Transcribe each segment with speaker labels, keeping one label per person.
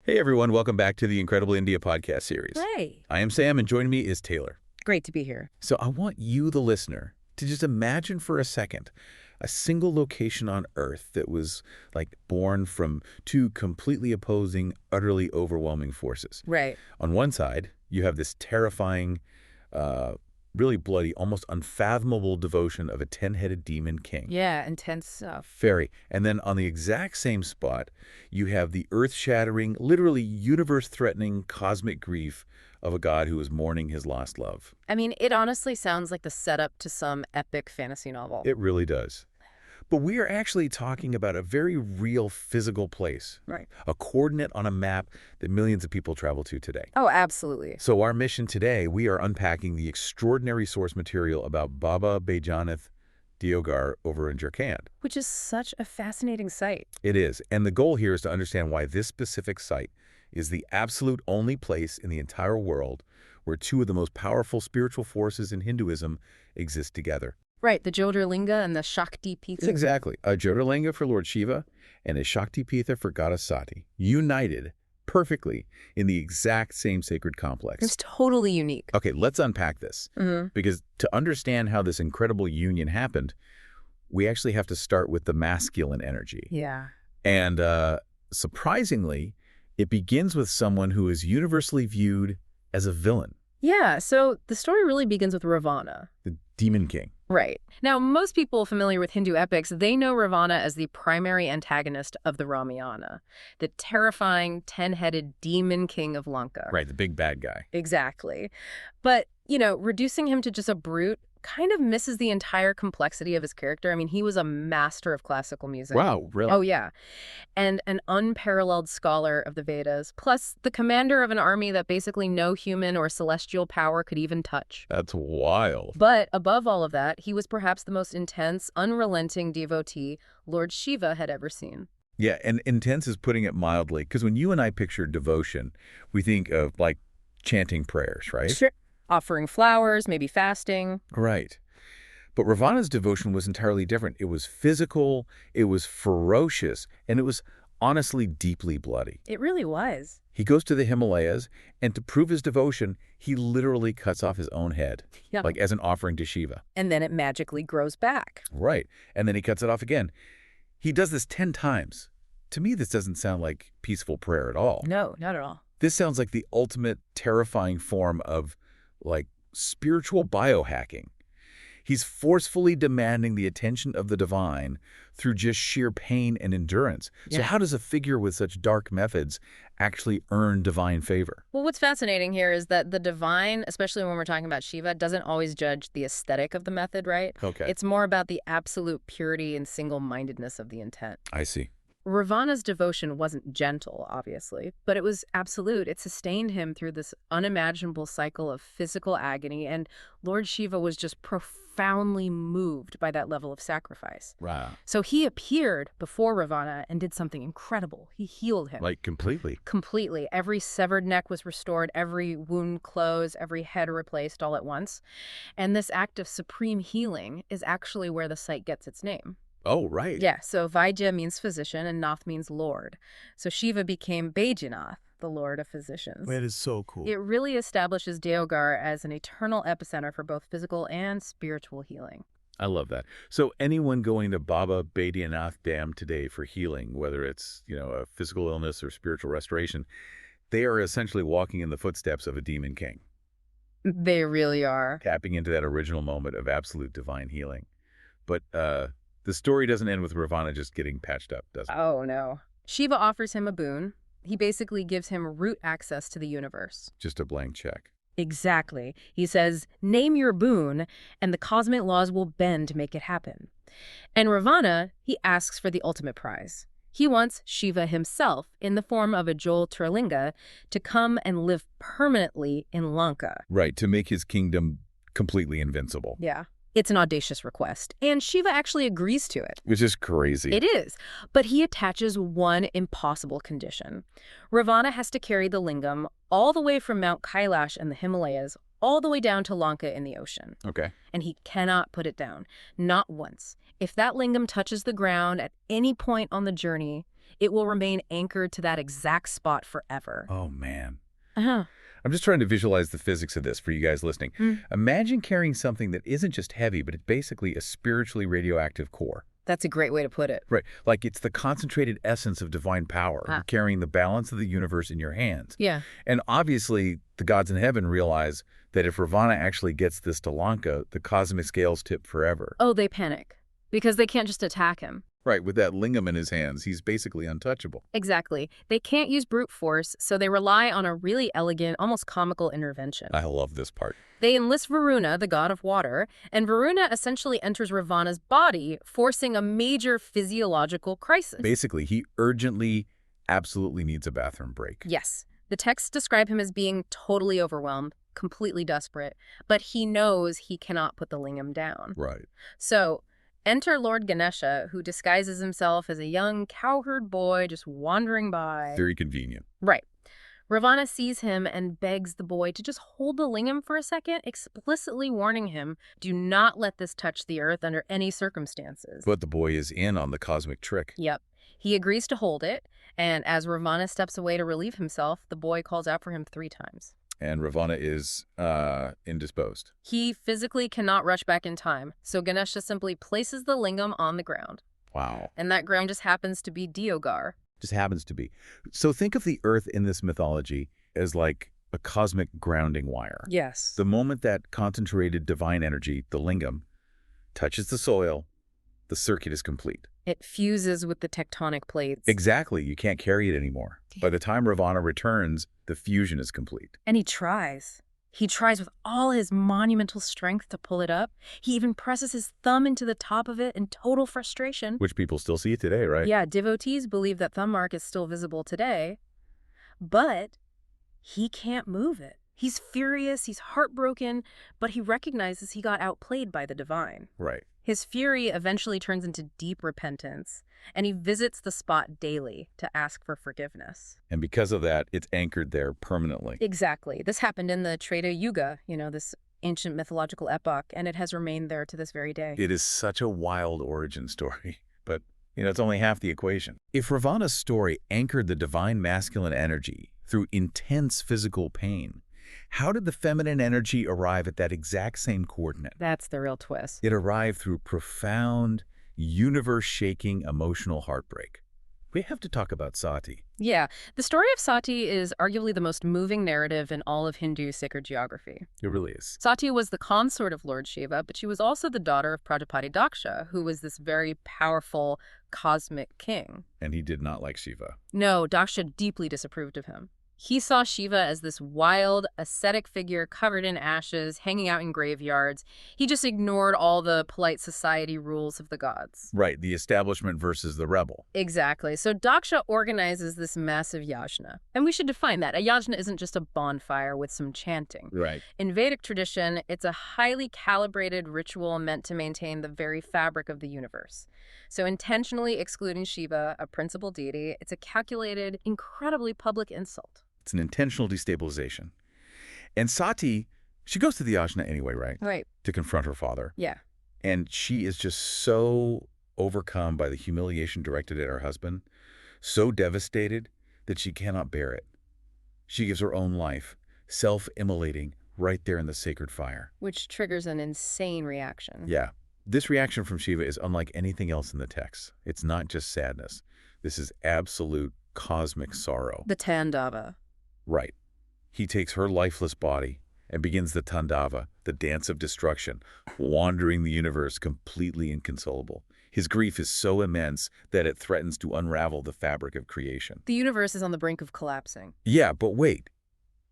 Speaker 1: Hey everyone, welcome back to the Incredible India podcast series.
Speaker 2: Hey.
Speaker 1: I am Sam, and joining me is Taylor.
Speaker 2: Great to be here.
Speaker 1: So I want you, the listener, to just imagine for a second a single location on Earth that was like born from two completely opposing, utterly overwhelming forces.
Speaker 2: Right.
Speaker 1: On one side, you have this terrifying, really bloody, almost unfathomable devotion of a 10-headed demon king.
Speaker 2: Yeah, intense stuff.
Speaker 1: Very. And then on the exact same spot, you have the earth-shattering, literally universe-threatening cosmic grief of a god who is mourning his lost love.
Speaker 2: I mean, it honestly sounds like the setup to some epic fantasy novel.
Speaker 1: It really does. But we are actually talking about a very real physical place.
Speaker 2: Right.
Speaker 1: A coordinate on a map that millions of people travel to today.
Speaker 2: Oh, absolutely.
Speaker 1: So our mission today, we are unpacking the extraordinary source material about Baba Baidyanath Deoghar over in Jharkhand.
Speaker 2: Which is such a fascinating site.
Speaker 1: It is. And the goal here is to understand why this specific site is the absolute only place in the entire world where two of the most powerful spiritual forces in Hinduism exist together.
Speaker 2: Right, the Jyotirlinga and the Shakti Peethas.
Speaker 1: Exactly. A Jyotirlinga for Lord Shiva and a Shakti Peetha for Goddess Sati, united perfectly in the exact same sacred complex.
Speaker 2: It's totally unique.
Speaker 1: Okay, let's unpack this. Because to understand how this incredible union happened, we actually have to start with the masculine energy.
Speaker 2: Yeah.
Speaker 1: And surprisingly, it begins with someone who is universally viewed as a villain.
Speaker 2: Yeah, so the story really begins with Ravana.
Speaker 1: The demon king.
Speaker 2: Right. Now, most people familiar with Hindu epics, they know Ravana as the primary antagonist of the Ramayana, the terrifying 10-headed demon king of Lanka.
Speaker 1: Right, the big bad guy.
Speaker 2: Exactly. But, you know, reducing him to just a brute kind of misses the entire complexity of his character. I mean, he was a master of classical music.
Speaker 1: Wow, really?
Speaker 2: Oh, yeah. And an unparalleled scholar of the Vedas, plus the commander of an army that basically no human or celestial power could even touch.
Speaker 1: That's wild.
Speaker 2: But above all of that, he was perhaps the most intense, unrelenting devotee Lord Shiva had ever seen.
Speaker 1: Yeah, and intense is putting it mildly, because when you and I picture devotion, we think of, like, chanting prayers, right?
Speaker 2: Sure. Offering flowers, maybe fasting.
Speaker 1: Right. But Ravana's devotion was entirely different. It was physical, it was ferocious, and it was honestly deeply bloody.
Speaker 2: It really was.
Speaker 1: He goes to the Himalayas, and to prove his devotion, he literally cuts off his own head,
Speaker 2: Yeah.
Speaker 1: like as an offering to Shiva.
Speaker 2: And then it magically grows back.
Speaker 1: Right. And then he cuts it off again. He does this 10 times. To me, this doesn't sound like peaceful prayer at all.
Speaker 2: No, not at all.
Speaker 1: This sounds like the ultimate terrifying form of, like, spiritual biohacking. He's forcefully demanding the attention of the divine through just sheer pain and endurance. So
Speaker 2: Yeah.
Speaker 1: how does a figure with such dark methods actually earn divine favor?
Speaker 2: Well, what's fascinating here is that the divine, especially when we're talking about Shiva, doesn't always judge the aesthetic of the method, right?
Speaker 1: Okay.
Speaker 2: It's more about the absolute purity and single-mindedness of the intent.
Speaker 1: I see.
Speaker 2: Ravana's devotion wasn't gentle, obviously, but it was absolute. It sustained him through this unimaginable cycle of physical agony, and Lord Shiva was just profoundly moved by that level of sacrifice.
Speaker 1: Wow.
Speaker 2: So he appeared before Ravana and did something incredible. He healed him.
Speaker 1: Like completely.
Speaker 2: Completely. Every severed neck was restored, every wound closed, every head replaced all at once. And this act of supreme healing is actually where the site gets its name.
Speaker 1: Oh, right.
Speaker 2: Yeah, so Vaidya means physician and Nath means lord. So Shiva became Baidyanath, the lord of physicians.
Speaker 3: That is so cool.
Speaker 2: It really establishes Deoghar as an eternal epicenter for both physical and spiritual healing.
Speaker 1: I love that. So anyone going to Baba Baidyanath Dam today for healing, whether it's, a physical illness or spiritual restoration, they are essentially walking in the footsteps of a demon king,
Speaker 2: They really are.
Speaker 1: tapping into that original moment of absolute divine healing. But the story doesn't end with Ravana just getting patched up, does it?
Speaker 2: Oh, no. Shiva offers him a boon. He basically gives him root access to the universe.
Speaker 1: Just a blank check.
Speaker 2: Exactly. He says, name your boon, and the cosmic laws will bend to make it happen. And Ravana, he asks for the ultimate prize. He wants Shiva himself, in the form of a Jyotirlinga, to come and live permanently in Lanka.
Speaker 1: Right, to make his kingdom completely invincible.
Speaker 2: Yeah. It's an audacious request, and Shiva actually agrees to it.
Speaker 1: Which is crazy.
Speaker 2: It is, but he attaches one impossible condition. Ravana has to carry the lingam all the way from Mount Kailash and the Himalayas, all the way down to Lanka in the ocean.
Speaker 1: Okay.
Speaker 2: And he cannot put it down, not once. If that lingam touches the ground at any point on the journey, It will remain anchored to that exact spot forever.
Speaker 1: Oh, man.
Speaker 2: Uh-huh.
Speaker 1: I'm just trying to visualize the physics of this for you guys listening. Imagine carrying something that isn't just heavy, but it's basically a spiritually radioactive core.
Speaker 2: That's a great way to put it.
Speaker 1: Right. Like it's the concentrated essence of divine power, You're carrying the balance of the universe in your hands.
Speaker 2: Yeah.
Speaker 1: And obviously, the gods in heaven realize that if Ravana actually gets this to Lanka, the cosmic scales tip forever.
Speaker 2: Oh, they panic. Because they can't just attack him.
Speaker 1: Right, with that lingam in his hands, he's basically untouchable.
Speaker 2: Exactly. They can't use brute force, so they rely on a really elegant, almost comical intervention.
Speaker 1: I love this part.
Speaker 2: They enlist Varuna, the god of water, and Varuna essentially enters Ravana's body, forcing a major physiological crisis.
Speaker 1: Basically, he urgently, absolutely needs a bathroom break.
Speaker 2: Yes. The texts describe him as being totally overwhelmed, completely desperate, but he knows he cannot put the lingam down.
Speaker 1: Right.
Speaker 2: So, enter Lord Ganesha, who disguises himself as a young cowherd boy just wandering by.
Speaker 1: Very convenient.
Speaker 2: Right. Ravana sees him and begs the boy to just hold the lingam for a second, explicitly warning him, do not let this touch the earth under any circumstances.
Speaker 1: But the boy is in on the cosmic trick.
Speaker 2: Yep. He agrees to hold it, and as Ravana steps away to relieve himself, the boy calls out for him 3 times.
Speaker 1: And Ravana is indisposed.
Speaker 2: He physically cannot rush back in time, so Ganesha simply places the lingam on the ground.
Speaker 1: Wow.
Speaker 2: And that ground just happens to be Deoghar.
Speaker 1: Just happens to be. So think of the earth in this mythology as like a cosmic grounding wire.
Speaker 2: Yes.
Speaker 1: The moment that concentrated divine energy, the lingam, touches the soil, the circuit is complete.
Speaker 2: It fuses with the tectonic plates.
Speaker 1: Exactly. You can't carry it anymore. By the time Ravana returns, the fusion is complete.
Speaker 2: And he tries. He tries with all his monumental strength to pull it up. He even presses his thumb into the top of it in total frustration.
Speaker 1: Which people still see today, right?
Speaker 2: Yeah, devotees believe that thumb mark is still visible today. But he can't move it. He's furious, he's heartbroken, but he recognizes he got outplayed by the divine.
Speaker 1: Right.
Speaker 2: His fury eventually turns into deep repentance, and he visits the spot daily to ask for forgiveness.
Speaker 1: And because of that, it's anchored there permanently.
Speaker 2: Exactly. This happened in the Treta Yuga, this ancient mythological epoch, and it has remained there to this very day.
Speaker 1: It is such a wild origin story, but it's only half the equation. If Ravana's story anchored the divine masculine energy through intense physical pain, how did the feminine energy arrive at that exact same coordinate?
Speaker 2: That's the real twist.
Speaker 1: It arrived through profound, universe-shaking emotional heartbreak. We have to talk about Sati.
Speaker 2: Yeah, the story of Sati is arguably the most moving narrative in all of Hindu sacred geography.
Speaker 1: It really is.
Speaker 2: Sati was the consort of Lord Shiva, but she was also the daughter of Prajapati Daksha, who was this very powerful cosmic king.
Speaker 1: And he did not like Shiva.
Speaker 2: No, Daksha deeply disapproved of him. He saw Shiva as this wild, ascetic figure covered in ashes, hanging out in graveyards. He just ignored all the polite society rules of the gods.
Speaker 1: Right, the establishment versus the rebel.
Speaker 2: Exactly. So Daksha organizes this massive yajna. And we should define that. A yajna isn't just a bonfire with some chanting.
Speaker 1: Right.
Speaker 2: In Vedic tradition, it's a highly calibrated ritual meant to maintain the very fabric of the universe. So intentionally excluding Shiva, a principal deity, it's a calculated, incredibly public insult.
Speaker 1: It's an intentional destabilization. And Sati, she goes to the yajna anyway, right?
Speaker 2: Right.
Speaker 1: To confront her father.
Speaker 2: Yeah.
Speaker 1: And she is just so overcome by the humiliation directed at her husband, so devastated that she cannot bear it. She gives her own life, self-immolating, right there in the sacred fire.
Speaker 2: Which triggers an insane reaction.
Speaker 1: Yeah. This reaction from Shiva is unlike anything else in the text. It's not just sadness. This is absolute cosmic sorrow.
Speaker 2: The Tandava.
Speaker 1: Right. He takes her lifeless body and begins the Tandava, the dance of destruction, wandering the universe completely inconsolable. His grief is so immense that it threatens to unravel the fabric of creation.
Speaker 2: The universe is on the brink of collapsing.
Speaker 1: Yeah, but wait.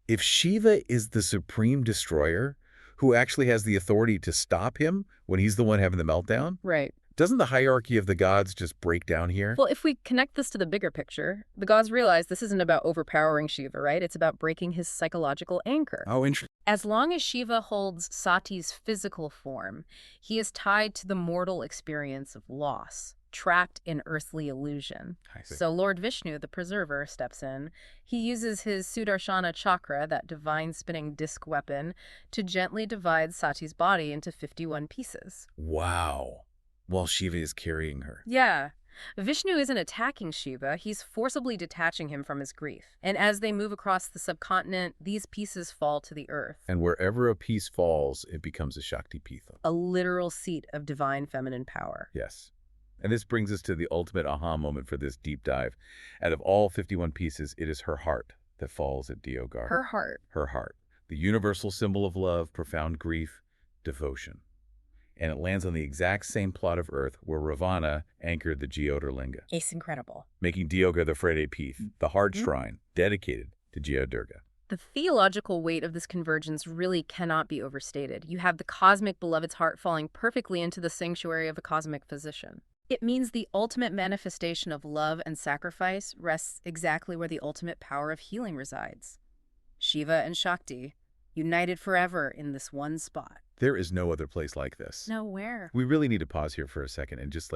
Speaker 1: If Shiva is the supreme destroyer, who actually has the authority to stop him when he's the one having the meltdown,
Speaker 2: Right.
Speaker 1: doesn't the hierarchy of the gods just break down here?
Speaker 2: Well, if we connect this to the bigger picture, the gods realize this isn't about overpowering Shiva, right? It's about breaking his psychological anchor.
Speaker 1: Oh, interesting.
Speaker 2: As long as Shiva holds Sati's physical form, he is tied to the mortal experience of loss, trapped in earthly illusion.
Speaker 1: I see.
Speaker 2: So Lord Vishnu, the preserver, steps in. He uses his Sudarshana chakra, that divine spinning disc weapon, to gently divide Sati's body into 51 pieces.
Speaker 1: Wow. While Shiva is carrying her.
Speaker 2: Yeah. Vishnu isn't attacking Shiva, he's forcibly detaching him from his grief. And as they move across the subcontinent, these pieces fall to the earth.
Speaker 1: And wherever a piece falls, it becomes a Shakti Peetha.
Speaker 2: A literal seat of divine feminine power.
Speaker 1: Yes. And this brings us to the ultimate aha moment for this deep dive. Out of all 51 pieces, it is her heart that falls at Deoghar.
Speaker 2: Her heart.
Speaker 1: Her heart. The universal symbol of love, profound grief, devotion. And it lands on the exact same plot of earth where Ravana anchored the Jyotirlinga.
Speaker 2: It's incredible.
Speaker 1: Making Deoghar the Frede Peeth, the heart shrine dedicated to Jyodurga.
Speaker 2: The theological weight of this convergence really cannot be overstated. You have the cosmic beloved's heart falling perfectly into the sanctuary of a cosmic physician. It means the ultimate manifestation of love and sacrifice rests exactly where the ultimate power of healing resides. Shiva and Shakti, united forever in this one spot.
Speaker 1: There is no other place like this.
Speaker 2: Nowhere.
Speaker 1: We really need to pause here for a second and just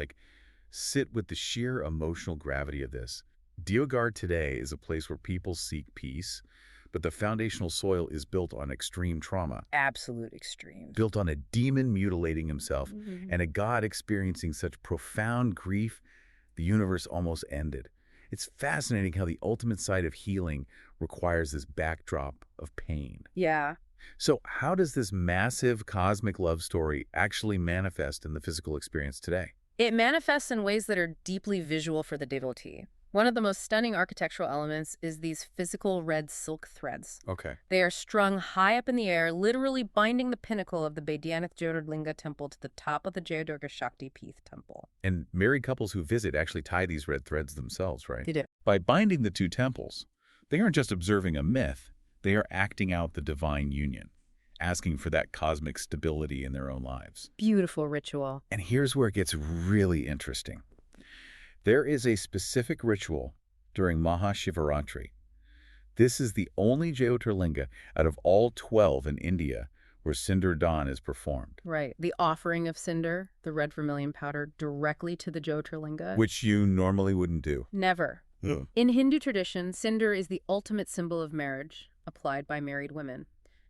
Speaker 1: sit with the sheer emotional gravity of this. Deoghar today is a place where people seek peace, but the foundational soil is built on extreme trauma.
Speaker 2: Absolute extreme.
Speaker 1: Built on a demon mutilating himself and a god experiencing such profound grief, the universe almost ended. It's fascinating how the ultimate side of healing requires this backdrop of pain.
Speaker 2: Yeah.
Speaker 1: So how does this massive cosmic love story actually manifest in the physical experience today?
Speaker 2: It manifests in ways that are deeply visual for the devotee. One of the most stunning architectural elements is these physical red silk threads.
Speaker 1: Okay.
Speaker 2: They are strung high up in the air, literally binding the pinnacle of the Baidyanath Jyotirlinga temple to the top of the Jyodurga Shakti Peeth temple.
Speaker 1: And married couples who visit actually tie these red threads themselves, right?
Speaker 2: They do.
Speaker 1: By binding the two temples, they aren't just observing a myth, they are acting out the divine union, asking for that cosmic stability in their own lives.
Speaker 2: Beautiful ritual.
Speaker 1: And here's where it gets really interesting. There is a specific ritual during Mahashivaratri. This is the only Jyotirlinga out of all 12 in India where Sindur Dan is performed.
Speaker 2: Right. The offering of cinder, the red vermilion powder, directly to the Jyotirlinga.
Speaker 1: Which you normally wouldn't do.
Speaker 2: Never.
Speaker 1: Ugh.
Speaker 2: In Hindu tradition, cinder is the ultimate symbol of marriage, applied by married women.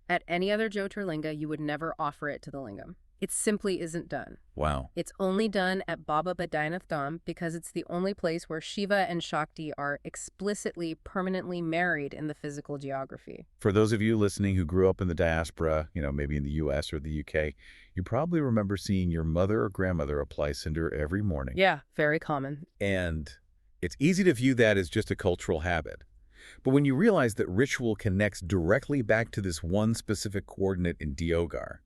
Speaker 2: At any other Jyotirlinga, you would never offer it to the lingam. It simply isn't done.
Speaker 1: Wow.
Speaker 2: It's only done at Baba Baidyanath Dham because it's the only place where Shiva and Shakti are explicitly, permanently married in the physical geography.
Speaker 1: For those of you listening who grew up in the diaspora, maybe in the US or the UK, you probably remember seeing your mother or grandmother apply cinder every morning.
Speaker 2: Yeah, very common.
Speaker 1: And it's easy to view that as just a cultural habit. But when you realize that ritual connects directly back to this one specific coordinate in Deoghar,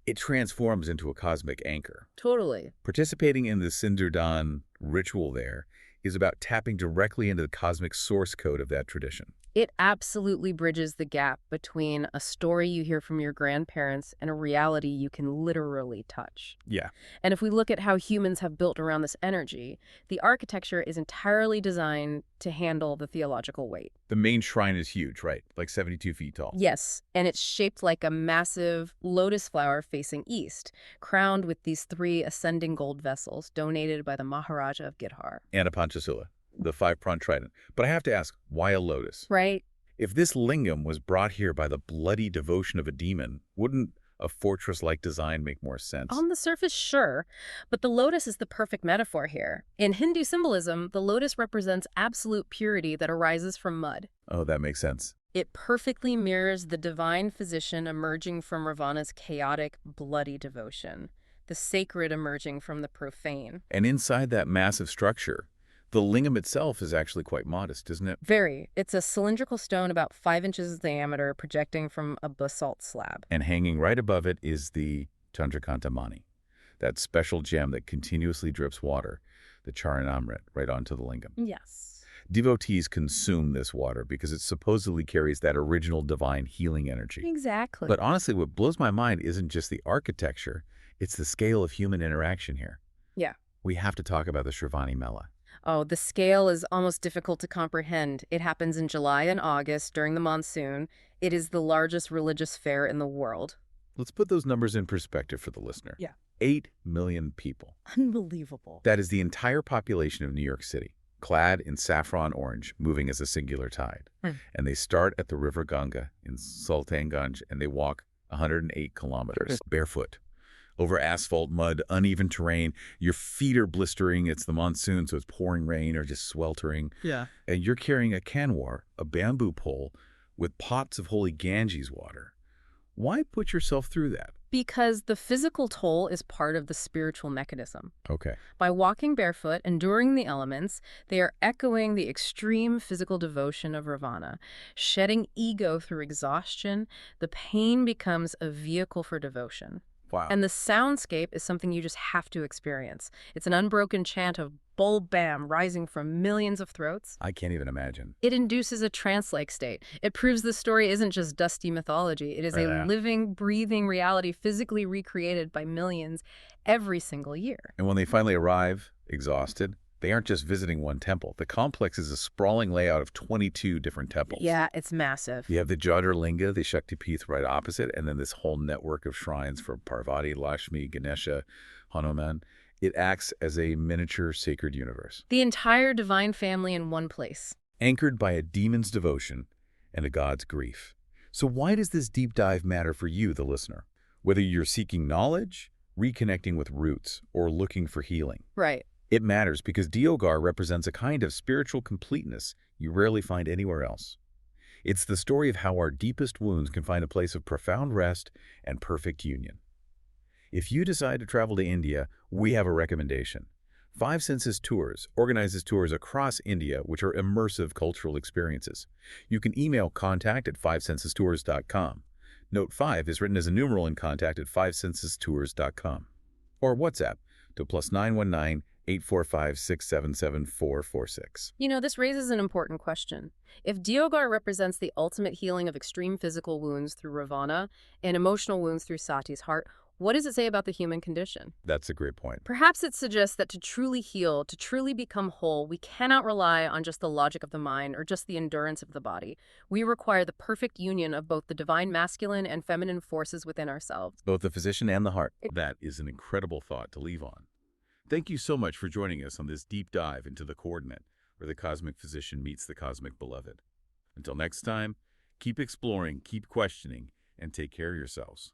Speaker 1: it transforms into a cosmic anchor.
Speaker 2: Totally.
Speaker 1: Participating in the Sindur Dan ritual there is about tapping directly into the cosmic source code of that tradition.
Speaker 2: It absolutely bridges the gap between a story you hear from your grandparents and a reality you can literally touch.
Speaker 1: Yeah.
Speaker 2: And if we look at how humans have built around this energy, the architecture is entirely designed to handle the theological weight.
Speaker 1: The main shrine is huge, right? Like 72 feet tall.
Speaker 2: Yes, and it's shaped like a massive lotus flower facing east, crowned with these 3 ascending gold vessels donated by the Maharaja of Gidhar.
Speaker 1: And a Panchasula, the 5-pronged trident. But I have to ask, why a lotus?
Speaker 2: Right.
Speaker 1: If this lingam was brought here by the bloody devotion of a demon, wouldn't a fortress-like design make more sense?
Speaker 2: On the surface, sure, but the lotus is the perfect metaphor here. In Hindu symbolism, the lotus represents absolute purity that arises from mud.
Speaker 1: Oh, that makes sense.
Speaker 2: It perfectly mirrors the divine physician emerging from Ravana's chaotic, bloody devotion, the sacred emerging from the profane.
Speaker 1: And inside that massive structure, the lingam itself is actually quite modest, isn't it?
Speaker 2: Very. It's a cylindrical stone about 5 inches in diameter projecting from a basalt slab.
Speaker 1: And hanging right above it is the Chandrakanta Mani, that special gem that continuously drips water, the Charanamrit, right onto the lingam.
Speaker 2: Yes.
Speaker 1: Devotees consume this water because it supposedly carries that original divine healing energy.
Speaker 2: Exactly.
Speaker 1: But honestly, what blows my mind isn't just the architecture, it's the scale of human interaction here.
Speaker 2: Yeah.
Speaker 1: We have to talk about the Shravani Mela.
Speaker 2: Oh, the scale is almost difficult to comprehend. It happens in July and August during the monsoon. It is the largest religious fair in the world.
Speaker 1: Let's put those numbers in perspective for the listener.
Speaker 2: Yeah.
Speaker 1: 8 million people.
Speaker 2: Unbelievable.
Speaker 1: That is the entire population of New York City, clad in saffron orange, moving as a singular tide. And they start at the River Ganga in Sultanganj, and they walk 108 kilometers barefoot over asphalt, mud, uneven terrain. Your feet are blistering. It's the monsoon, so it's pouring rain or just sweltering.
Speaker 3: Yeah.
Speaker 1: And you're carrying a canwar, a bamboo pole, with pots of holy Ganges water. Why put yourself through that?
Speaker 2: Because the physical toll is part of the spiritual mechanism.
Speaker 1: Okay.
Speaker 2: By walking barefoot, enduring the elements, they are echoing the extreme physical devotion of Ravana. Shedding ego through exhaustion, the pain becomes a vehicle for devotion.
Speaker 1: Wow.
Speaker 2: And the soundscape is something you just have to experience. It's an unbroken chant of bull bam rising from millions of throats.
Speaker 1: I can't even imagine.
Speaker 2: It induces a trance-like state. It proves the story isn't just dusty mythology. It is a living, breathing reality physically recreated by millions every single year.
Speaker 1: And when they finally arrive, exhausted, they aren't just visiting one temple. The complex is a sprawling layout of 22 different temples.
Speaker 2: Yeah, it's massive.
Speaker 1: You have the Jyotirlinga, the Shakti Peethas right opposite, and then this whole network of shrines for Parvati, Lakshmi, Ganesha, Hanuman. It acts as a miniature sacred universe.
Speaker 2: The entire divine family in one place.
Speaker 1: Anchored by a demon's devotion and a god's grief. So why does this deep dive matter for you, the listener? Whether you're seeking knowledge, reconnecting with roots, or looking for healing.
Speaker 2: Right.
Speaker 1: It matters because Deoghar represents a kind of spiritual completeness you rarely find anywhere else. It's the story of how our deepest wounds can find a place of profound rest and perfect union. If you decide to travel to India, we have a recommendation. Five Senses Tours organizes tours across India, which are immersive cultural experiences. You can email contact@fivesensestours.com. Note 5 is written as a numeral in contact at fivesensestours.com. Or WhatsApp to +919 845 677 446.
Speaker 2: You know, this raises an important question. If Deoghar represents the ultimate healing of extreme physical wounds through Ravana and emotional wounds through Sati's heart, what does it say about the human condition?
Speaker 1: That's a great point.
Speaker 2: Perhaps it suggests that to truly heal, to truly become whole, we cannot rely on just the logic of the mind or just the endurance of the body. We require the perfect union of both the divine masculine and feminine forces within ourselves.
Speaker 1: Both the physician and the heart. That is an incredible thought to leave on. Thank you so much for joining us on this deep dive into the coordinate, where the cosmic physician meets the cosmic beloved. Until next time, keep exploring, keep questioning, and take care of yourselves.